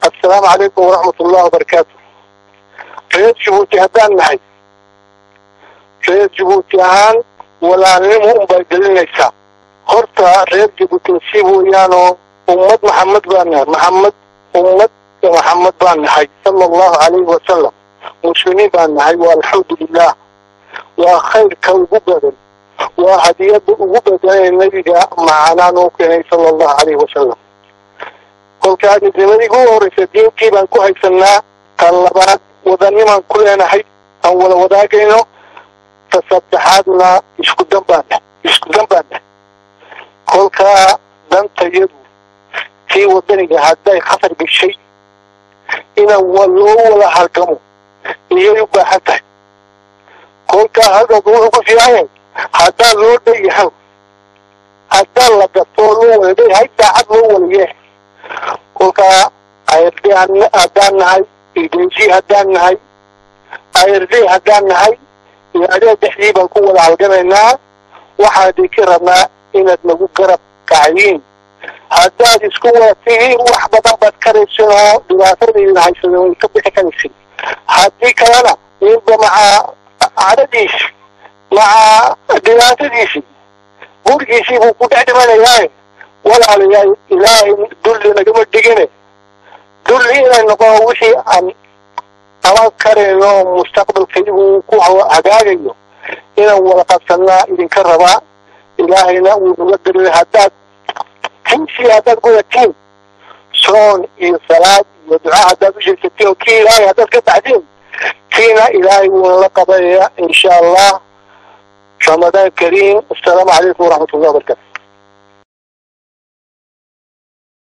السلام عليكم ورحمة الله وبركاته. reer Jabuuti haddaan nahay reer Jabuuti ahaan walaalnimo unbay gelinaysaa. horta reer Jabuuti nasiib weeyaanoo ummad Maxamed baan nahay, ummad Maxamed baan nahay sallallahu alayhi wa sallam. muslimiin baan nahay walxamdulillah. waa khayrka ugu badan, waa hadiyada ugu badan ee nabiga macanaan u keenay sallallahu alayhi wa sallam. kolkaa midnimadii ugu horreysay diinkii baan ku haysanaa. tan labaad wadanimaan ku leenahay aan wada wadaagayno. ta saddexaadna isku dan baan nahay. kolkaa dantayadu tii wadaniga hadday khatar gashay inaan loo wada halgamo iyay u baahan tahay. kolkaa halkaas wuxuu ku fiican yahay haddaan loo dheeyahan, haddaan la gato loo wada dheeyahay daacad loo wada yeehay. kolkaa ARD haddaan nahay, EDC haddaan nahay, ARD haddaan nahay, iyaadee dhexdii baan ku wada halgamaynaa. waxaan idinka rabnaa inaad nagu garab kacdiin. haddaad isku wada tihiin wax badan baad karaysin oo dhibaatadiina haysada way ka bixi karaysin. haddii kalena ninba maca cadadiisi maca dhibaatadiisii gurigiisii buu ku dhex dhimanayaa. walaalayaal ilaahay dulli nagama dhigine, dulli inay noqono wixii aan qaban karayno mustaqbalkaygu ku hagaagayo inaan wada qabsanaa idinka rabaa. ilaahayna wuu naga daray haddaad gudatiin soon iyo salaad iyo duca haddaad u jeesatiin oo kii ilaahay haddaad ka baxdiin kiina ilaahay wuuna la qabanaya insha allah. ramadaan kariim. assalaamu calaykum waraxmatullahi wabarakatu.